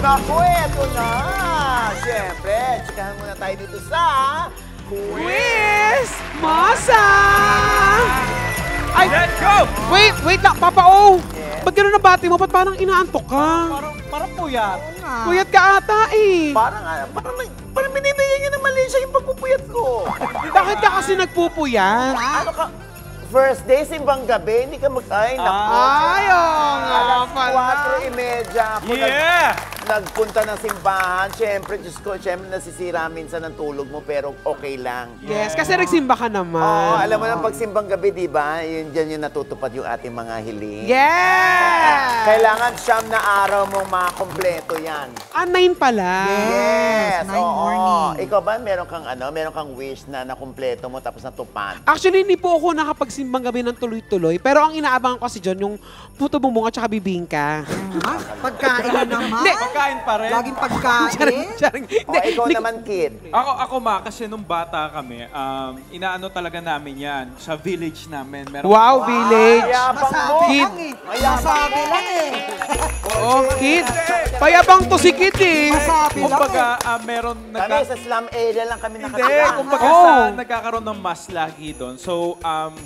Naku, eto na! Siyempre, tsikahan muna tayo dito sa... Quiz! Masa! Ay, Let's go! wait lang, Papa O! Yes. Ba't gano'n nabati mo? Ba't parang inaantok ka? Parang puyat. Puyat ka ata eh. Parang binibigyan niya ng mali siya yung pagpupuyat ko. Bakit ka kasi nagpupuyat? Ano ka? First day, simbang gabi, hindi ka mag-ay. Ayaw nga pala. 4:30 ako nagpunta ng simbahan. Siyempre, Diyos ko, siyempre nasisira minsan ng tulog mo, pero okay lang. Yes, kasi nagsimba ka naman. Oo, alam mo na pag simbang gabi, di ba? Yun dyan yung natutupad yung ating mga hiling. Yes! Kailangan siyam na araw mong makakompleto yan. 9 pala. Yes, 9 oo. morning. Ikaw ba, meron kang wish na nakumpleto mo tapos natupad? Actually, hindi po ako nakapagsimbang gabi ng tuloy-tuloy. Pero ang inaabangan ko kasi dyan, yung puto bumbong at saka bibingka. Pagkain na naman. Pagkain pa rin. Laging pagkain. Charing. O, ikaw naman, kid. Ako kasi nung bata kami, inaano talaga namin yan sa village namin. Wow, village. Mayabang mo. Kid. Masabi lang eh. Oh, kid. Payabang to si kid eh. Masabi lang Kumbaga, meron Kami sa slum area lang kami Hindi, nakatira. kumbaga Oh. nagkakaroon ng mas lagi doon. So,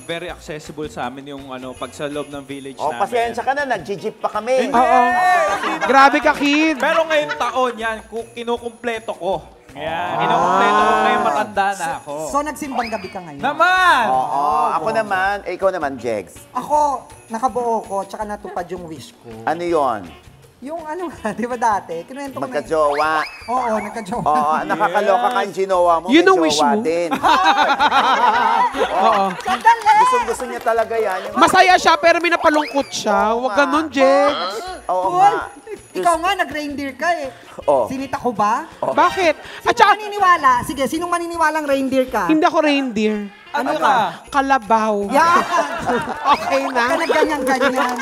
very accessible sa amin yung pag sa loob ng village O, namin. pasensya ka na, nag-jeep pa kami. Oo. Grabe ka, kid. Pero ngayong taon yan, kinukumpleto ko. Kaya, kinukumpleto ko ngayong matanda na ako. So, nagsimbang gabi ka ngayon? Naman! Oo, ako naman, ikaw naman, Jegs. Ako, nakabuo ko, tsaka natupad yung wish ko. Ano yon? Yung ano nga, di ba dati? Kinuwento ko na Magka-jowa. Oo, nagka-jowa. Oo, nakakaloka ka yung ginawa mo. Yun may ang wish jowa mo? din. Oo. Sandali! Gusto niya talaga yan. Yung... Masaya siya pero may napalungkot siya. Huwag ganun, Jex. Oo Cool! nga. Ikaw nga, nag-reindeer ka eh. Oh. Sinita ko ba? Bakit? At Sino saka, maniniwala? Sige, sinong maniniwalang reindeer ka? hindi ako reindeer. Ano ka? Kalabaw. Yan! Okay na? Ka ganyan-ganyan.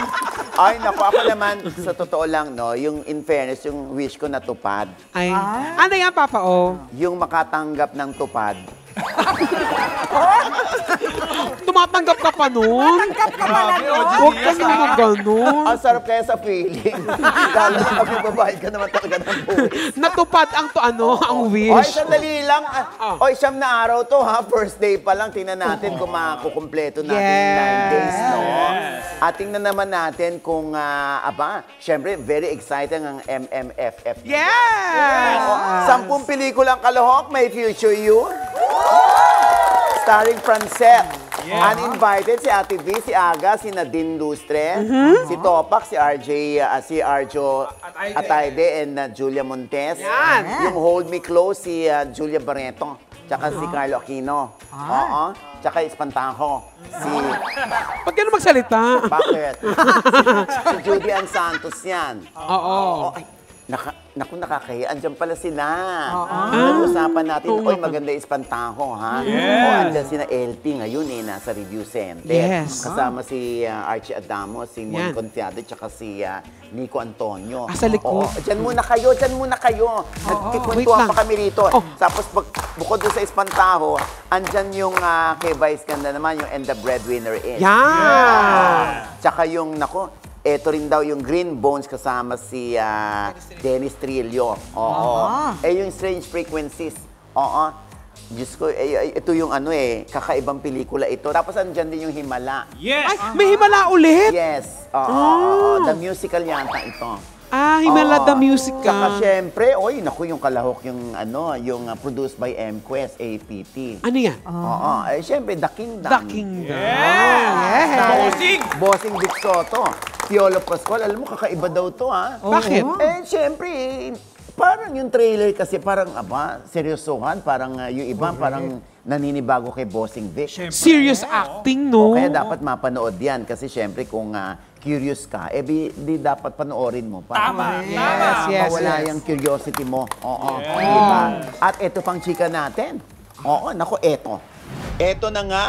Ay, naku, ako naman, sa totoo lang, no, yung in fairness, yung wish ko natupad, Ay. Ano yan, Papa O? yung makatanggap ng tupad. Tumatanggap ka pa nun? Tanggap ka pala nun. Huwag ka naman ganun. Ang sarap kaya sa feeling. Lalo na pag nababayad ka naman talaga ng buwis. Natupad ang ang Oy, wish. sandali lang. Oy, siyam na araw to, ha? First day pa lang. Tingnan natin kung makukumpleto natin yung 9 days, no? At tingnan naman natin kung, syempre, very exciting ang MMFF. Yes! 10 pelikulang kalahok, may future you. Starring Francet. Uninvited, si Ate V, si Aga, si Nadine Lustre, si Topak, si Arjo Atayde, and Julia Montes. Yan. Yung Hold Me Close, si Julia Barreto, tsaka si Carlo Aquino. Oo. Tsaka Espantajo. Si... Ba't ka na magsalita? Bakit? Si Judy Ann Santos yan. Oo. Ay, naku, nakakahiya. Andyan pala sila. Nag-usapan natin, oy, maganda Espantajo, ha? O, andyan sina LT ngayon, nasa review center. Yes. Kasama si Archie Adamo, si Mon Yan. Confiado, tsaka si Nico Antonio. Sa likod. Oo, dyan muna kayo. Nagkikwentuhan Wait lang. pa kami rito. Oh. Tapos, bukod doon sa Espantajo, andyan yung kay Vice Ganda naman, yung And the Breadwinner Is. Yan! Tsaka yung, naku, eto rin daw yung Green Bones kasama si Dennis Trillo. Oo. Yung Strange Frequencies. Oo. Diyos ko, ito yung kakaibang pelikula ito. Tapos andyan din yung Himala. Yes! Ay, may himala ulit? Yes. Oo. The musical yata ito. Himala the Tsaka musical. syempre, naku, yung kalahok, yung produced by MQuest, APT. Ano yan? Oo. Syempre, The Kingdom. The Kingdom. Starring Bossing! Bossing Vic Soto. Piolo Pascual, alam mo, kakaiba daw to, ha? Bakit? Siyempre, parang yung trailer kasi parang, seryosohan. Parang yung iba, parang naninibago kay Bossing Vic. Serious acting, no? Kaya dapat mapanood yan. Kasi siyempre, kung curious ka, di dapat panoorin mo. Tama! Yes, Mawala yes. yung curiosity mo. Oo. Diba? At ito pang chika natin. Oo, naku, eto. Eto na nga.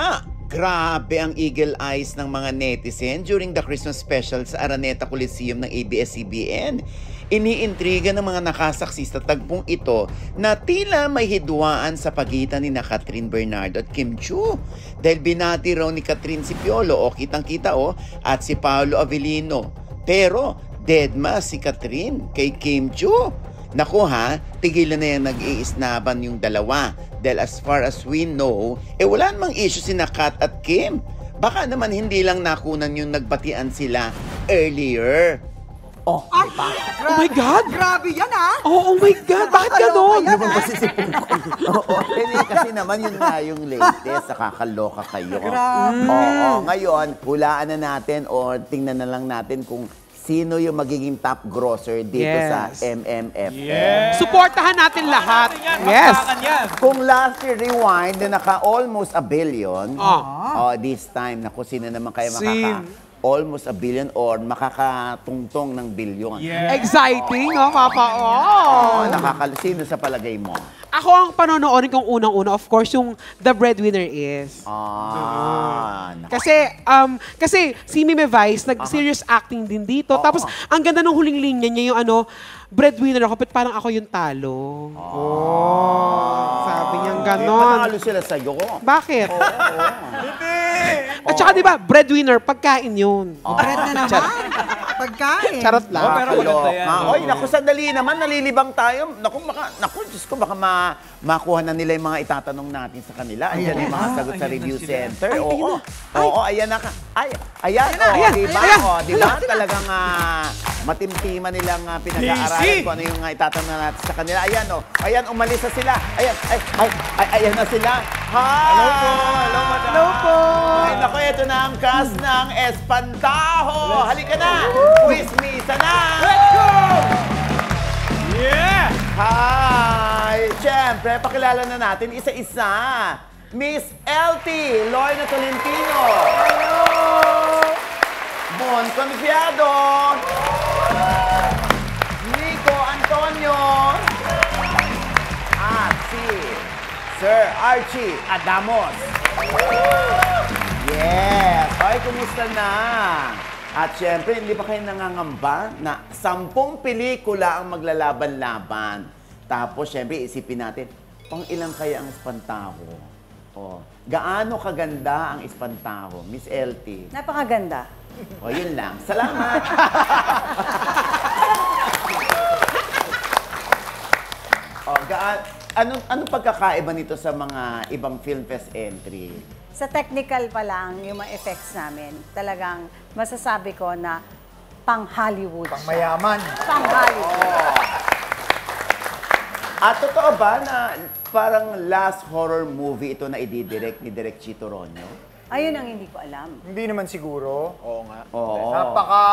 Grabe ang eagle eyes ng mga netizen during the Christmas special sa Araneta Coliseum ng ABS-CBN. Iniintriga ng mga nakasaksi sa tagpong ito na tila may hidwaan sa pagitan ni Catherine Bernardo at Kim Chiu. Dahil binati raw ni Catherine si Piolo, kitang-kita, at si Paolo Avellino. Pero Deadma si Catherine kay Kim Chiu. Naku ha, tigilan na yan nag-iisnaban yung dalawa. Dahil as far as we know, wala namang issue si Kat at Kim. Baka naman hindi lang nakunan yung nagbatian sila earlier. Oh, Ay, Oh my God! Grabe yan, ah! Oh my God! Bakit ganon? Yan, ah. Oo, kasi naman yun nga yung latest, nakakaloka kayo. Grabe. Oo, ngayon, hulaan na natin or tingnan na lang natin kung sino yung magiging top grosser dito Yes. sa MMFF. Supportahan natin lahat. Yes. Kung last year rewind na naka-almost a billion, Ah. this time, naku, sino naman kaya Sin. almost a billion or makakatungtong ng bilyon? Exciting, Papa. Sino sa palagay mo? Ako ang panonoorin kong unang-una, of course, yung The Breadwinner is. Naku. Kasi si Mime Vice, nag-serious acting din dito. Tapos, ang ganda ng huling linya niya, yung breadwinner ako, but parang ako yung talo. Sabi niya ganon. Panalo sila sa'yo. Bakit? At saka diba, breadwinner, pagkain yun. Bread na naman. Pagkain. Charot lang. pero maganda yan. Oy, naku, sandali naman, nalilibang tayo. Naku, Diyos ko, baka makuha na nila yung mga itatanong natin sa kanila. Ayan yung mga sagot sa review center. Oo, ayan na. Ayan, diba? Diba? Talagang matimtima nilang pinag-aaralan kung ano yung itatanong natin sa kanila. Ayan, umalis na sila. Ayan na sila. Hi! Hello, madam. Hello po. Ay, naku, ito na ang cast ng Espantaho. Halika na. Quiz Misa na. Let's go! Yeah! Hi! Siyempre, pakilala na natin isa-isa. Miss LT, Lorna Tolentino. Hello! Mon Confiado. Nico Antonio. At si Sir Archie Adamos. Yes! Ay, kumusta na? At syempre, hindi pa kayo nangangamba na 10 pelikula ang maglalaban-laban. Tapos, syempre, isipin natin, pang ilang kaya ang Espantaho? Gaano kaganda ang Espantaho? Miss LT. Napakaganda. Yun lang. Salamat! Anong pagkakaiba nito sa mga ibang Film Fest entry? Sa technical pa lang, yung mga effects namin, talagang masasabi ko na pang-Hollywood siya. Mayaman. Pang-Hollywood. At totoo ba na parang last horror movie ito na i-direct ni Direk Chito Ronyo? Ayun ang hindi ko alam. Hindi naman siguro. Oo nga. Oo. Napaka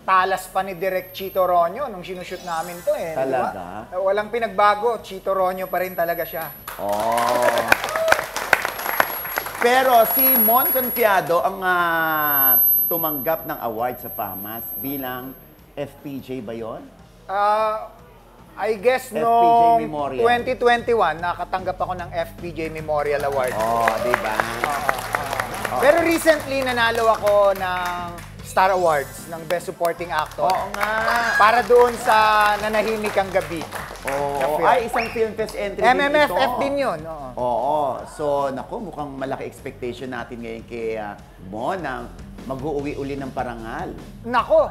talas pa ni Direk Chito Ronyo nung sinushoot namin to eh. Talaga? Diba? Walang pinagbago. Chito Ronyo pa rin talaga siya. Pero si Mon Confiado ang tumanggap ng award sa FAMAS bilang FPJ ba yun? I guess FPJ no Memorial. 2021, nakatanggap ako ng FPJ Memorial Award. Di ba? Pero recently, nanalo ako ng Star Awards ng Best Supporting Actor. Oo nga. Para doon sa Nanahimik ang Gabi. Ay, isang Film Fest entry din ito. MMFF din yun. So, naku, mukhang malaki expectation natin ngayon kay Mon na mag-uuwi uli ng parangal. Nako,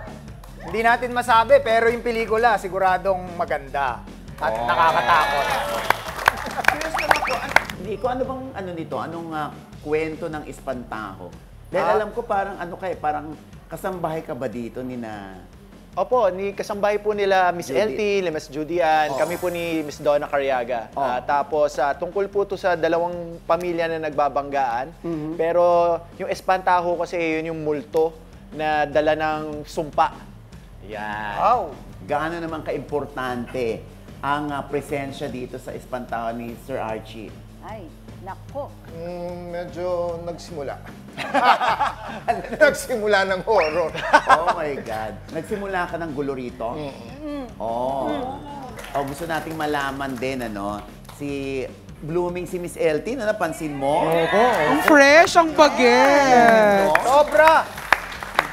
hindi natin masabi, pero yung pelikula, siguradong maganda at nakakatakot. Curious naman po, Nico, ano bang nito? Anong kwento ng Espantaho? Dahil alam ko parang parang kasambahay ka ba dito ni na... Opo, kasambahay po nila Miss LT, Miss Judy Ann, kami po ni Miss Donna Cariaga. Tapos tungkol po to sa dalawang pamilya na nagbabanggaan. Pero yung Espantaho kasi yun yung multo na dala ng sumpa. Yan. Wow! Gaano naman ka-importante ang presensya dito sa Espantaho ni Sir Archie? Ay, nako. Medyo nagsimula. Nagsimula ng horror. Oh my God. Nagsimula ka ng gulo rito? Gusto nating malaman din, si blooming si Miss LT, na napansin mo? Ang fresh, ang baget. Sobra!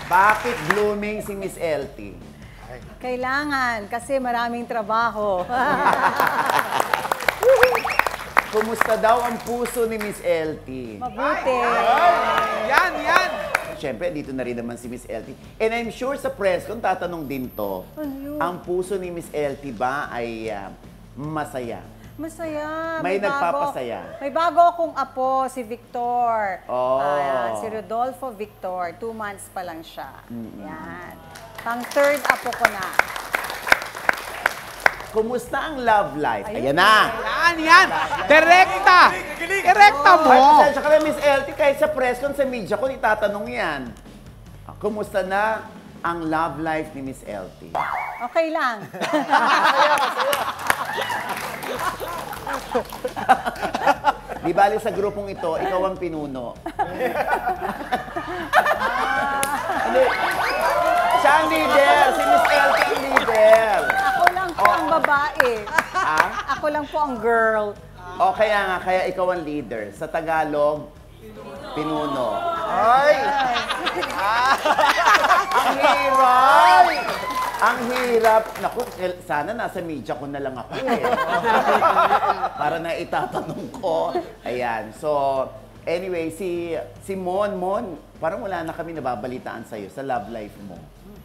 Bakit blooming si Miss LT? Kailangan, kasi maraming trabaho. Kumusta daw ang puso ni Miss LT? Mabuti. Yan. syempre, dito na rin naman si Miss LT. And I'm sure sa press, kung tatanong din to, ang puso ni Miss LT ba ay masaya? Masaya. May nagpapasaya. May bago akong apo, si Victor. Oh. Si Rodolfo Victor. 2 months pa lang siya. Yan. Pang third apo ko na. Kumusta ang love life? Ayan na! Yan. Direkta. Direkta mo. Ay, pasensya ka na, Miss LT, kahit sa press con, sa media ko, itatanong yan. Kumusta na ang love life ni Miss LT? Okay lang. Di bali sa grupong ito, ikaw ang pinuno. Hindi. Siya ang leader. Si Miss LT ang leader. Ako lang po ang babae. Ako lang po ang girl. O kaya ikaw ang leader. Sa Tagalog, pinuno. Ay! Ang hirap! Ang hirap. Naku, sana nasa media ko na lang ako eh. Para na itatanong ko. Ayan. So, anyway, si Mon, parang wala na kami nababalitaan sa'yo sa love life mo.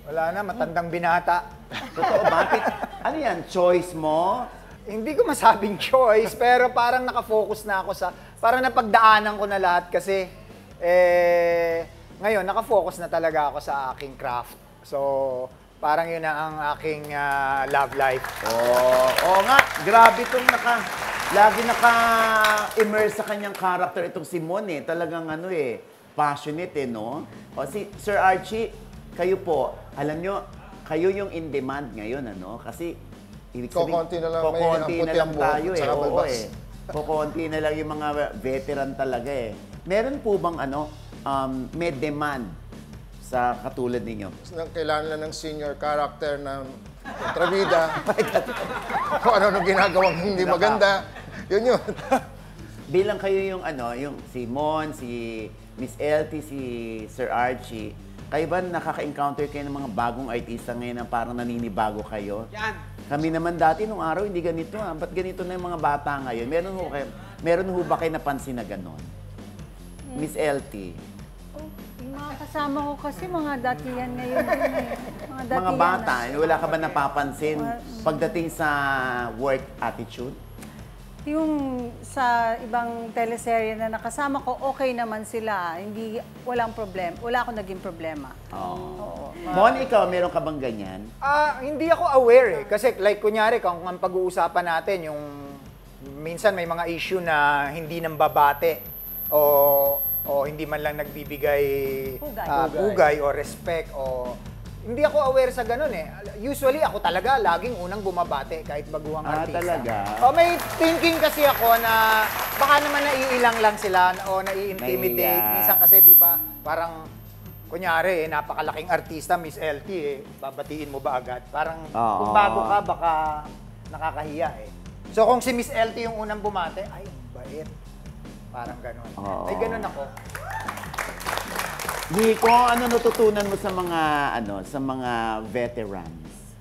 Wala na, matandang binata. Totoo ba? Ano yan? Choice mo? Hindi ko masabing choice, pero parang nakafocus na ako sa... Parang napagdaanan ko na lahat kasi ngayon, nakafocus na talaga ako sa aking craft. So, parang yun na ang aking love life. Oo nga, grabe itong lagi naka-immerse sa kanyang character itong si Mon eh. Talagang passionate eh, no? O si Sir Archie, kayo po, alam nyo, kayo yung in demand ngayon, ano? Kasi, ibig sabihin, Kokonti na lang, may kokonti na puti lang ang buhok tayo at eh. saka Oo balbas. eh. Kokonti na lang yung mga veteran talaga eh. Meron po bang may demand sa katulad ninyo? Kailangan lang ng senior character ng kontrabida. Kung ano ginagawang hindi maganda. Yun. Bilang kayo yung yung si Mon, si Miss LT, si Sir Archie, kayo ba nakaka-encounter kayo ng mga bagong artista ngayon na parang naninibago kayo? Yan. Kami naman dati nung araw hindi ganito Ba't ganito na yung mga bata ngayon? Meron ho ba kayo napansin na ganon? Miss LT. Yung mga kasama ko kasi mga datihan ngayon din eh. Mga Mga datihan bata, na. wala ka ba napapansin pagdating sa work attitude? Yung sa ibang teleserye na nakasama ko, okay naman sila. Walang problema. Wala akong naging problema. Oo. Mon, ikaw, meron ka bang ganyan? Hindi ako aware eh. Kasi like kunyari, kung ang pag-uusapan natin, yung minsan may mga issue na hindi nang babate o hindi man lang nagbibigay pugay o respect o hindi ako aware sa ganun eh. Usually ako talaga laging unang bumabate kahit baguhang artista. Talaga? May thinking kasi ako na baka naman naiilang lang sila o nai-intimidate. Nahiya. Minsan kasi di ba parang kunyari napakalaking artista, Miss LT babatiin mo ba agad? Parang kung bago ka baka nakakahiya eh. So kung si Miss LT yung unang bumate, ay bait. Parang ganun. May ganun ako. Nico, ano natutunan mo sa mga veterans?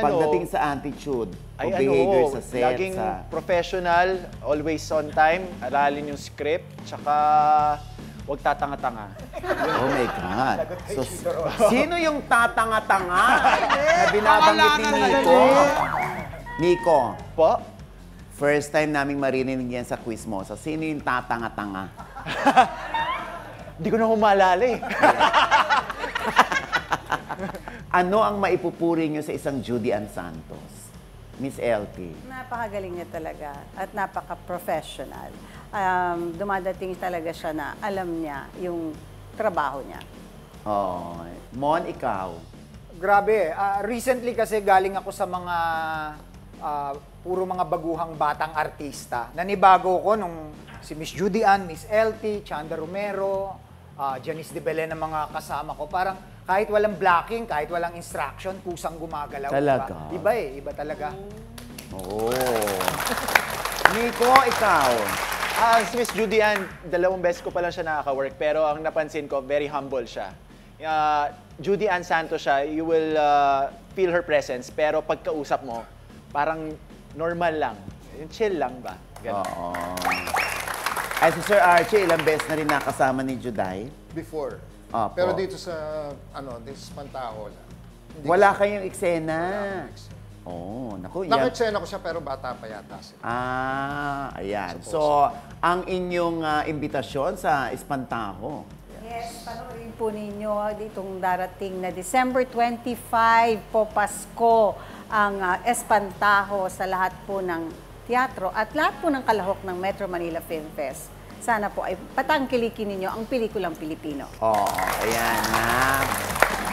Pagdating sa attitude o behavior sa set, laging professional, always on time, aralin yung script, tsaka huwag tatanga-tanga. Oh my God. So, sino yung tatanga-tanga na binabanggit ni Nico? Nico, Po? first time naming marinig yan sa quiz mo. So, sino yung tatanga-tanga? Hindi ko na humalala eh. Ano ang maipupuri nyo sa isang Judy Ann Santos? Miss LT. Napakagaling niya talaga at napaka-professional. Dumadating talaga siya na alam niya yung trabaho niya. Mon, ikaw? Grabe. Recently kasi galing ako sa mga puro mga baguhang batang artista. Nanibago ko nung si Miss Judy Ann, Miss LT, Chanda Romero, Janice de Belen ang mga kasama ko. Parang kahit walang blocking, kahit walang instruction, kusang gumagalaw. Talaga? Iba iba talaga. Oo. Nico, ikaw? Si Miss Judy Ann, 2 beses ko pa lang siya nakaka-work, pero ang napansin ko, very humble siya. Judy Ann Santos siya, you will feel her presence, pero pagkausap mo, parang normal lang. Chill lang ba? Ganun. Ay, si Sir Archie, ilang beses na rin nakasama ni Juday? Before. Opo. Pero dito sa, this Pantaho lang. Hindi Wala ko- kayong eksena. Wala akong eksena. Oh, naku, yan. Nakitsena ko siya pero bata pa yata siya. Ayan. So, ang inyong imbitasyon sa Espantaho. Yes, panoorin po ninyo ditong darating na December 25 po, Pasko, ang Espantaho sa lahat po ng teatro at lahat po ng kalahok ng Metro Manila Film Fest. Sana po ay patangkilikin ninyo ang pelikulang Pilipino. Ayan na.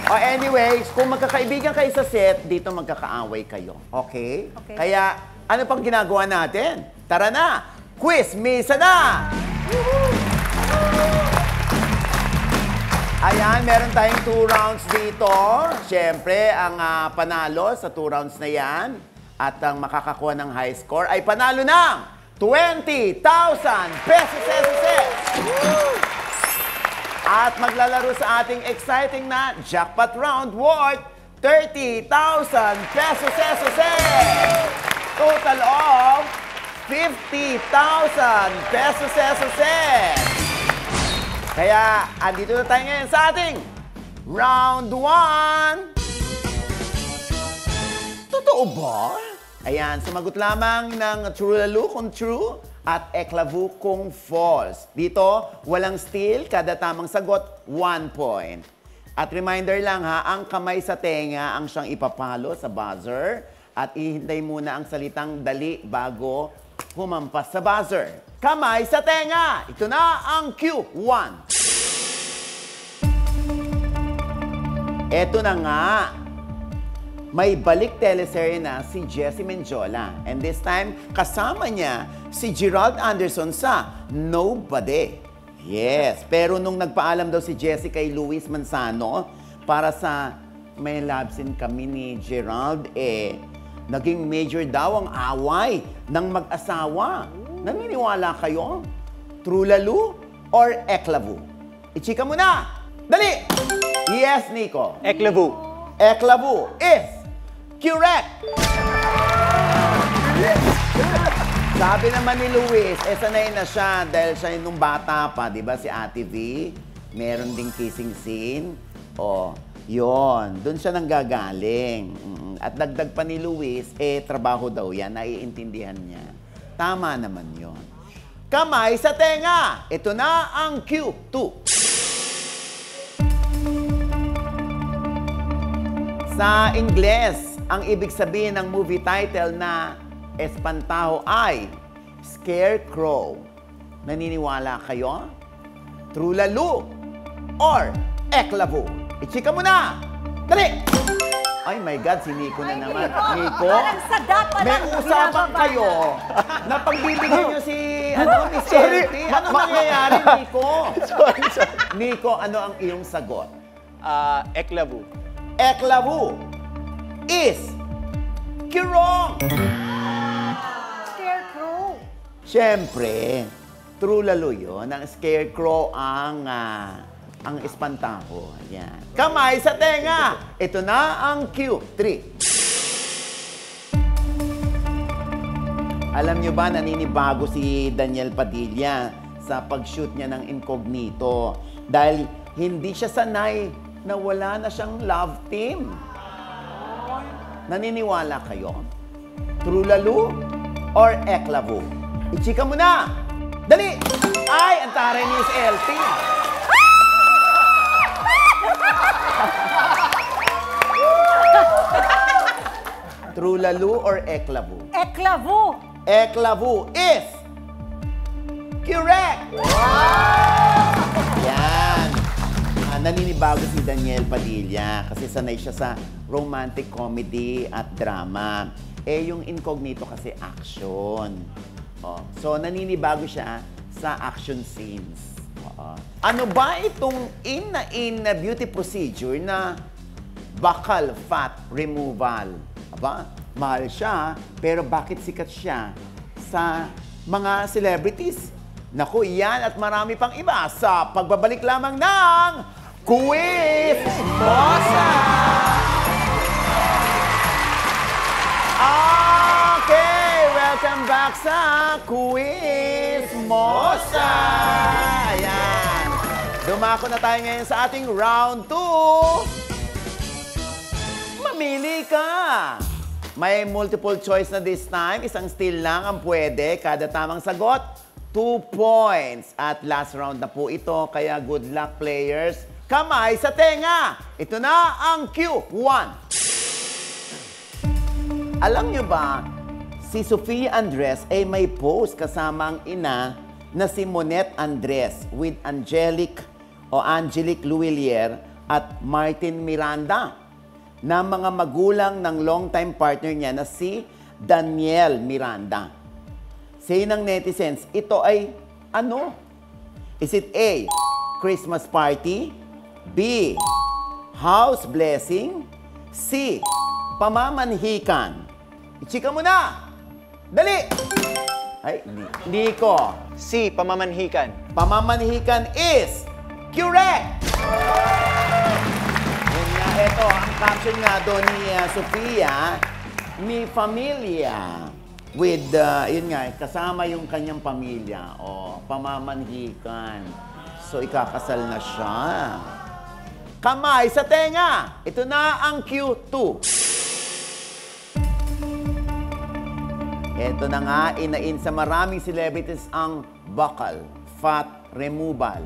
Anyways, kung magkakaibigan kayo sa set, dito magkakaaway kayo. Okay? Okay. Kaya, ano pang ginagawa natin? Tara na! Quiz Misa na! Ayan, meron tayong 2 rounds dito. Siyempre, ang panalo sa 2 rounds na yan at ang makakakuha ng high score ay panalo ng 20,000 pesos! At maglalaro sa ating exciting na jackpot round worth 30,000 pesos! Total of 50,000 pesos! Kaya, andito na tayo ngayon sa ating round 1. Totoo ba? Ayan, sumagot lamang ng True Lalo kung true at Eklavu kung false. Dito, walang steal, kada tamang sagot, 1 point. At reminder lang ha, ang kamay sa tenga ang siyang ipapalo sa buzzer at ihintay muna ang salitang dali bago humampas sa buzzer. Kamay sa tenga! Ito na ang cue. 1. Ito na nga. May balik teleserye na si Jessie Menjola. And this time, kasama niya si Gerald Anderson sa Nobody. Yes, pero nung nagpaalam daw si Jessie kay Luis Manzano para sa may love scene kami ni Gerald, naging major daw ang away ng mag-asawa. Naniniwala kayo? True Lalo or Eklavu? Ichika mo na! Dali! Yes, Nico. Eklavu. Eklavu is correct! Sabi naman ni Luis, sanay na siya dahil siya nung bata pa, di ba si Ate V? Meron ding kissing scene. Yon, doon siya nanggagaling. At dagdag pa ni Luis, trabaho daw yan, naiintindihan niya. Tama naman yon. Kamay sa tenga! Ito na ang cue 2. Sa Ingles, ang ibig sabihin ng movie title na Espantaho ay Scarecrow. Naniniwala kayo? True Lalo or Eklavu? Ichika mo na! Dali! Ay my God, si Nico na naman. Nico, Parang sadap pa may lang usapan binababa. kayo na pagbibigyan nyo si Miss Elty. Ano nangyayari, Nico? Sorry. Nico, ano ang iyong sagot? Eklavu. Eklavu is kirong! Scarecrow. Siyempre, True Lalo yun. Ang Scarecrow ang Espantaho. Ayan. Kamay sa tenga! Ito na ang cue 3. Alam nyo ba, naninibago si Daniel Padilla sa pag-shoot niya ng Incognito dahil hindi siya sanay na wala na siyang love team. Naniniwala kayo? True Lalo or Eklavu? Ichika mo na! Dali! Ay, ang taray ni Miss Elty. True Lalo or Eklavu? Eklavu. Eklavu is correct! Yan. Naninibago si Daniel Padilla kasi sanay siya sa romantic comedy at drama. Yung Incognito kasi action. So, naninibago siya sa action scenes. Ano ba itong in na beauty procedure na bakal fat removal? Aba, mahal siya, pero bakit sikat siya sa mga celebrities? Naku, yan at marami pang iba sa pagbabalik lamang ng Quiz Mosa! Okay, welcome Welcome back sa Quiz Mosa! Ayan. Dumako na tayo ngayon sa ating round 2. Mamili ka! May multiple choice na this time. Isang still lang ang pwede. Kada tamang sagot, 2 points. At last round na po ito, kaya good luck players. Kamay sa tenga! Ito na ang Q1. Alam nyo ba, si Sofia Andres ay may post kasama ang ina na si Monette Andres with Angelique Luillier at Martin Miranda na mga magulang ng longtime partner niya na si Daniel Miranda. Say ng netizens, ito ay ano? Is it A, Christmas party? B, house blessing? C, pamamanhikan? Ichika mo na! Dali! Ay, Nico. C, pamamanhikan. Pamamanhikan is correct! Yun nga, ito, ang caption nga doon ni Sofia, mi familia with, yun nga, kasama yung kanyang pamilya. O, pamamanhikan. So, ikakasal na siya. Kamay sa tenga! Ito na ang Q2. Ito na nga, inain sa maraming celebrities ang buccal fat removal.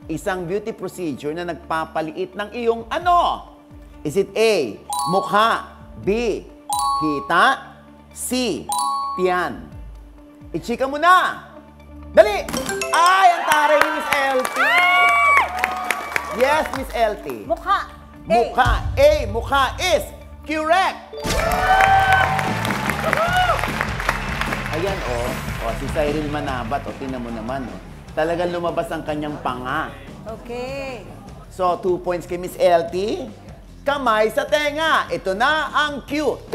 Isang beauty procedure na nagpapaliit ng iyong ano? Is it A, mukha? B, hita? C, tiyan? Ichika mo na! Dali! Ay, ang taray ni Miss LT! Yes, Miss LT. Mukha. A. Mukha. A, mukha is correct! Ayan, oh. Oh, si Cyril Manabat, oh, tinan mo naman, oh. Talagang lumabas ang kanyang panga. Okay. So, 2 points kay Miss LT. Kamay sa tenga. Ito na ang Q3.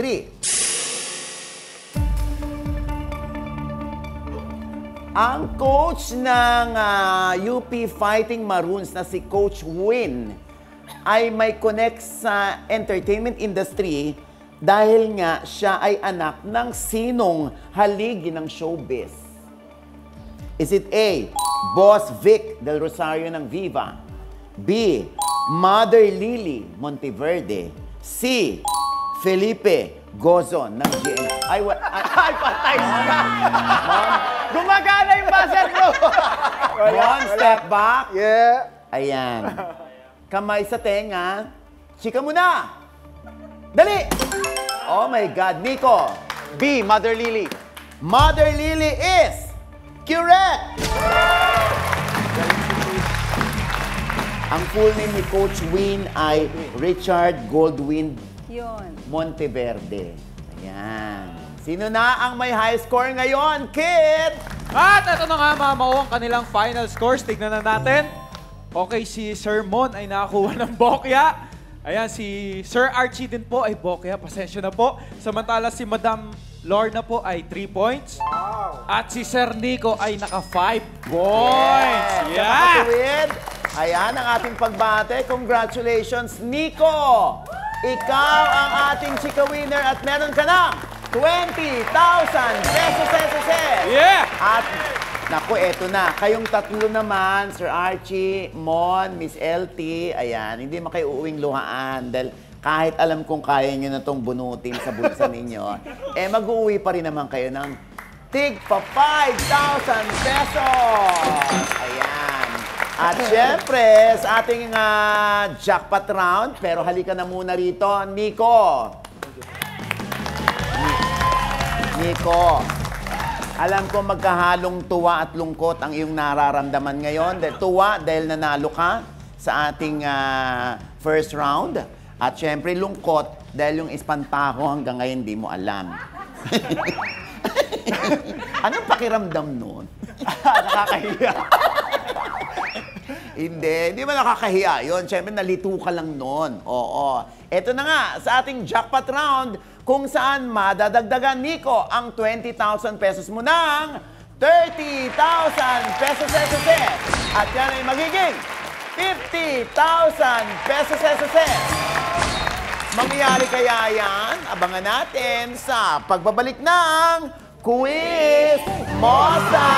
Ang coach ng UP Fighting Maroons na si Coach Win ay may connect sa entertainment industry dahil nga siya ay anak ng sinong haligi ng showbiz. Is it A, Boss Vic Del Rosario ng Viva? B, Mother Lily Monteverde? C, Felipe Gozon ng GN? Ay, patay ka! Gumagana yung buzzer, bro! One step back. Yeah. Ayan. Kamay sa tenga. Chika mo na! Dali! Oh my God, Nico. B, Mother Lily. Mother Lily is correct! Ang full name ni Coach Win ay Richard Goldwyn Yun. Monteverde. Ayan. Sino na ang may high score ngayon, Kid? At ito na nga mga Mau, ang kanilang final scores. Tignan na natin. Okay, si Sir Mon ay nakakuha ng bokya. Ayan, si Sir Archie din po ay bokya. Pasensya na po. Samantala si Madam Lorna po ay 3 points. Wow. At si Sir Nico ay naka 5 points. Yeah! Kapatid, ayan ang ating pagbate. Congratulations, Nico! Ikaw ang ating chika winner at meron ka ng 20,000 pesos. Yeah! At, naku, eto na. Kayong tatlo naman, Sir Archie, Mon, Miss LT, ayan, hindi mo kayo uuwing luhaan dahil kahit alam kong kaya nyo na itong bunutin sa bulsa ninyo, eh mag-uwi pa rin naman kayo ng tig pa 5,000 pesos. Ayan. At syempre, sa ating jackpot round, pero halika na muna rito, Nico. Nico, alam ko magkahalong tuwa at lungkot ang iyong nararamdaman ngayon. Tuwa dahil nanalo ka sa ating first round. At syempre, lungkot dahil yung espantaho hanggang ngayon di mo alam. Anong pakiramdam nun? Nakakahiya. Hindi ba nakakahiya yun? Syempre, nalito ka lang nun. Oo. Ito na nga, sa ating jackpot round, kung saan madadagdagan, Nico, ang 20,000 pesos mo ng 30,000 pesos. At yan ay magiging 50,000 pesos. Mangyayari kaya yan? Abangan natin sa pagbabalik ng Quiz Mosa!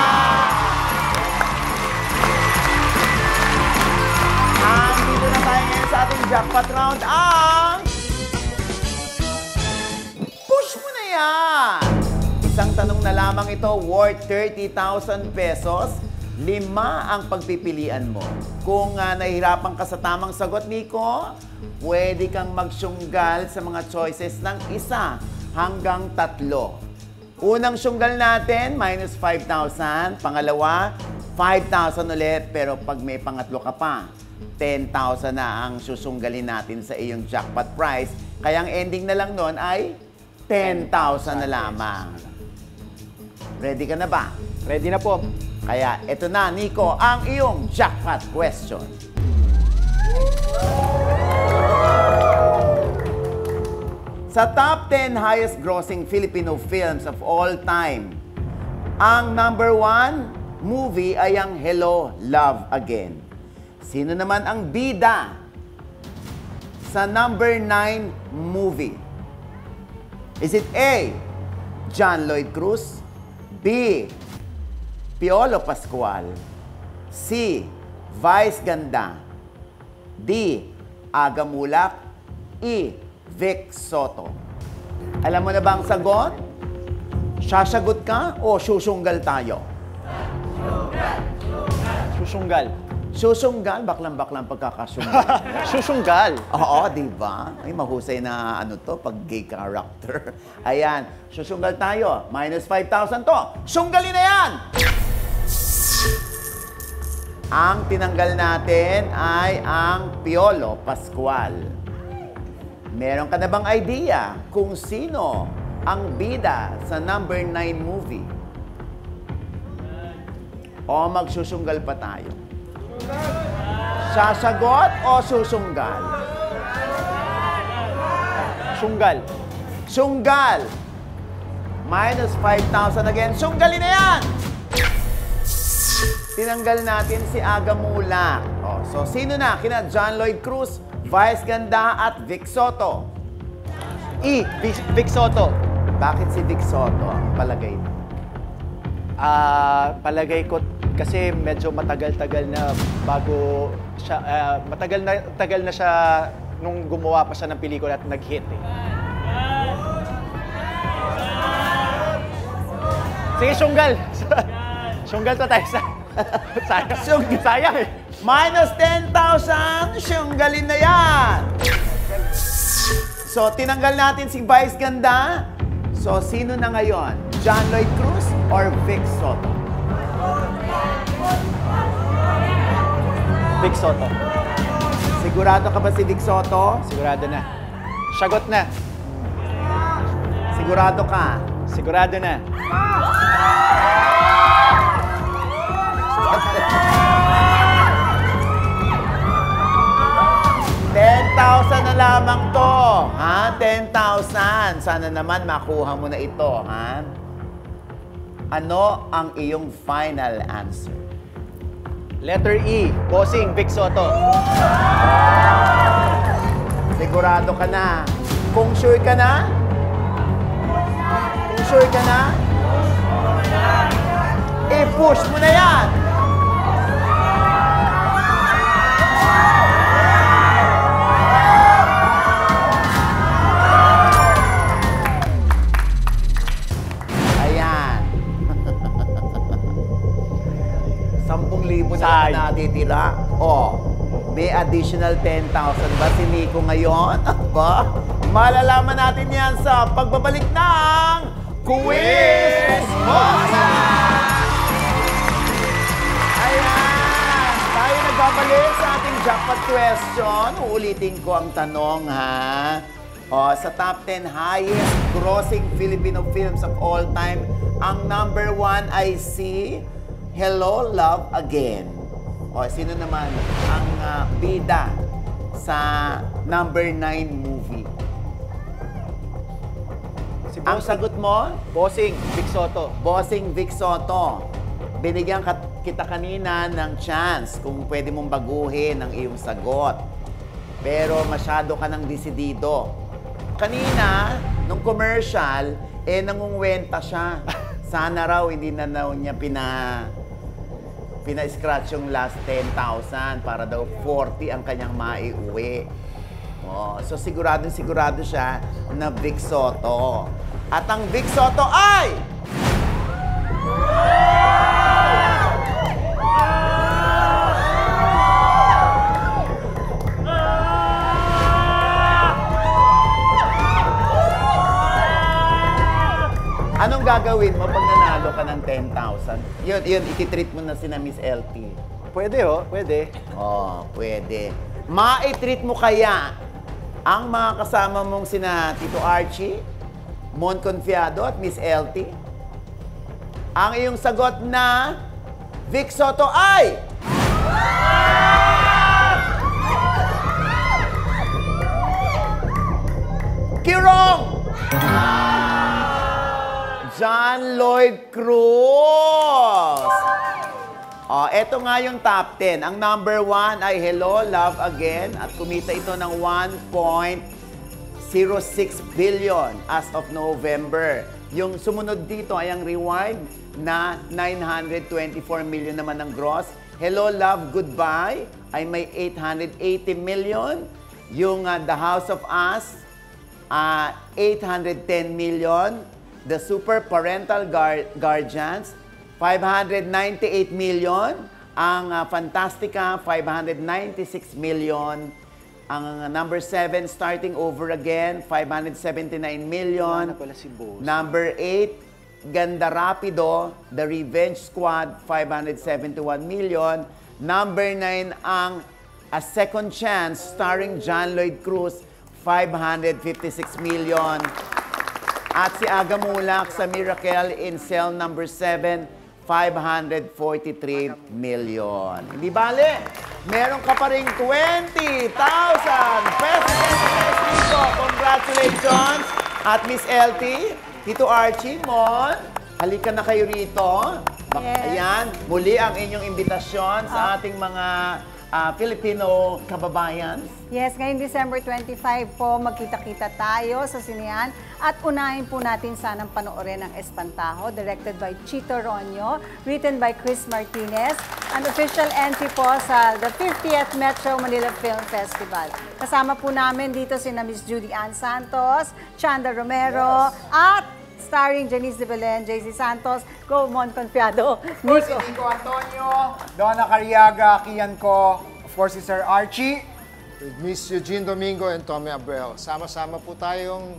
Dito na tayo ngayon sa ating jackpot round ang... Push mo na yan! Isang tanong na lamang ito, worth 30,000 pesos. 5 ang pagpipilian mo. Kung nahihirapan ka sa tamang sagot, Nico, pwede kang magsyunggal sa mga choices ng 1 hanggang 3. Unang syunggal natin, minus 5,000. Pangalawa, 5,000 ulit. Pero pag may pangatlo ka pa, 10,000 na ang susunggalin natin sa iyong jackpot prize. Kaya ang ending na lang nun ay 10,000 na lamang. Ready ka na ba? Ready na po. Kaya ito na, Nico, ang iyong jackpot question. Sa top 10 highest grossing Filipino films of all time, ang number 1 movie ay ang Hello, Love Again. Sino naman ang bida sa number 9 movie? Is it A, John Lloyd Cruz, B, Piolo Pascual, C, Vice Ganda, D, Aga Mulak, E, Vic Soto. Alam mo na ba ang sagot? Sasagot ka o susunggal tayo? Susunggal. Susunggal? Baklang-baklang pagkakasunggal. Susunggal. Oo, di ba? Ay, mahusay na ano to, pag gay character. Ayan, susunggal tayo. Minus 5,000 to. Sunggalin na yan! Ang tinanggal natin ay ang Piolo Pascual. Meron ka na bang idea kung sino ang bida sa number 9 movie? O magsusunggal pa tayo? Sasagot o susunggal? Sunggal. Sunggal! Minus 5,000 again. Sunggalin na yan! Tinanggal natin si Aga Mulak. Oh, so, sino na? Kina John Lloyd Cruz, Vice Ganda at Vic Soto. E, Vic Soto. Bakit si Vic Soto ang palagay mo? Palagay ko kasi medyo matagal-tagal na bago siya, tagal na siya nung gumawa pa siya ng pelikula at nag-hit eh. Sige, sunggal. Sunggal to tayo sa... sayang. Sayang eh. Minus 10,000, sunggalin na yan! So, tinanggal natin si Vice Ganda. So, sino na ngayon? John Lloyd Cruz or Vic Soto? Vic Soto. Sigurado ka ba si Vic Soto? Sigurado na. Sagot na. Sigurado ka? Sigurado na. $10,000 na lamang to. Ha? 10,000. Sana naman makuha mo na ito. Ha? Ano ang iyong final answer? Letter E, Bossing Vic Soto. Sigurado ka na? Kung sure ka na? Kung sure ka na? I-push mo na yan! Ayan. 10,000 na natitira. Oh, may additional 10,000 ba si Nico ngayon? Aba, malalaman natin yan sa pagbabalik ng Quiz Mosa! Ayan, tayo nagbabalik sa ating jackpot question. Uulitin ko ang tanong, ha? O, sa top 10 highest grossing Filipino films of all time, ang number 1 ay si Hello, Love Again. O, sino naman ang bida sa number 9 movie? Ang sagot mo? Bossing Vic Soto. Bossing Vic Soto. Binigyan kita kanina ng chance kung pwede mong baguhin ang iyong sagot. Pero masyado ka ng desidido. Kanina, nung commercial, nangungwenta siya. Sana raw hindi na niya pina-scratch yung last 10,000 para daw 40 ang kanyang maiuwi. Oh, so sigurado siya na Vic Soto. At ang Vic Soto ay... Anong gagawin mo pag nanalo ka ng 10,000? Yun, ititreat mo na si na Miss LT. Pwede pwede. Oh, pwede. Ma-treat mo kaya ang mga kasama mong sina Tito Archie, Mon Confiado at Miss LT? Ang iyong sagot na Vic Soto ay... Kirong! John Lloyd Cruz. Oh, eto nga yung top 10. Ang number 1 ay Hello, Love Again at kumita ito ng 1.06 billion as of November. Yung sumunod dito ay ang Rewind na 924 million naman ang gross. Hello, Love, Goodbye ay may 880 million. Yung The House of Us, 810 million. The Super Parental Guardians, 598 million. Ang Fantastica, 596 million. Ang number 7, Starting Over Again, 579 million. Wala na pala si Boss. Number 8, Ganda Rapido, The Revenge Squad, 571 million. Number 9, ang A Second Chance, starring John Lloyd Cruz, 556 million. At si Aga Mulak sa Miracle in Cell number 7, 543 million. Hindi bale, meron ka pa rin 20,000 pesos. Congratulations! At Miss LT, Tito Archie, Mon, halika na kayo rito. Yes. Ayan, muli ang inyong imbitasyon sa ating mga Filipino kababayan. Yes, ngayong December 25 po, magkita-kita tayo sa sinehan at unahin po natin sanang panoorin ang Espantajo, directed by Chito Ronyo, written by Chris Martinez, an official entry po sa the 50th Metro Manila Film Festival. Kasama po namin dito si Miss Judy Ann Santos, Chanda Romero, at starring Janice de Belen, JC Santos, Go Mon Confiado, Of course, si Nico Antonio, Donna Cariaga, Kian Ko, of course, si Sir Archie. With Miss Eugene Domingo and Tommy Abreu. Sama-sama po tayong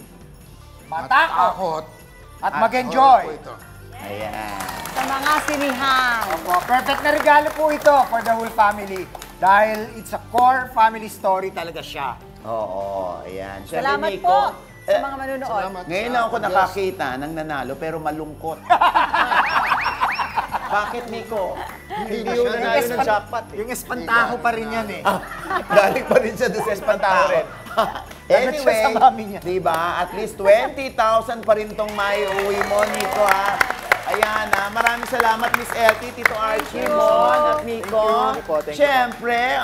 Matakot at Enjoy mag-enjoy. po ito. Ayan. sa mga sinihan. Opo, perfect na regalo po ito for the whole family. Dahil it's a core family story talaga siya. Oo, ayan. Siyempre, Salamat Nico, po sa mga manunood. Salamat. ngayon lang ako nakakita ng nanalo pero malungkot. Bakit, Nico? Hindi yun nanalo ng jackpot. Yung Espantajo pa rin yan eh. Galing pa rin siya doon sa Espantajo. Dapat siya sa mami niya. Diba? At least 20,000 pa rin tong maiuwi mo, Nico, ha? Ayan, maraming salamat, Miss LT, Tito Archie, Mon, at Nico. Thank you. Siyempre,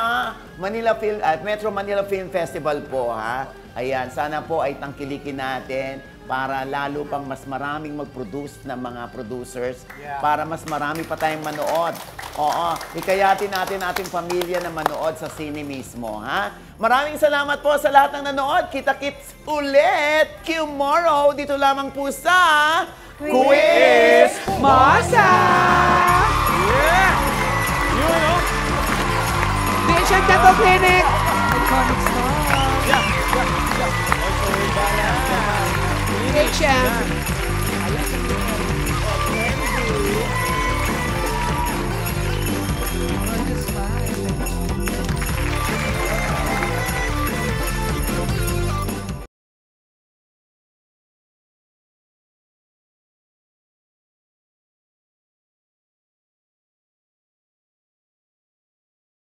Metro Manila Film Festival po, ha? Ayan, sana po ay tangkilikin natin para lalo pang mas maraming mag-produce ng mga producers, para mas marami pa tayong manood. Oo, ikayatin natin ating pamilya na manood sa sine mismo, ha? Maraming salamat po sa lahat ng nanood. Kita-kits ulit tomorrow dito lamang po sa Quiz Masa! Yeah! Yun, no? Vision Dental Clinic! Yeah. Also, Vision!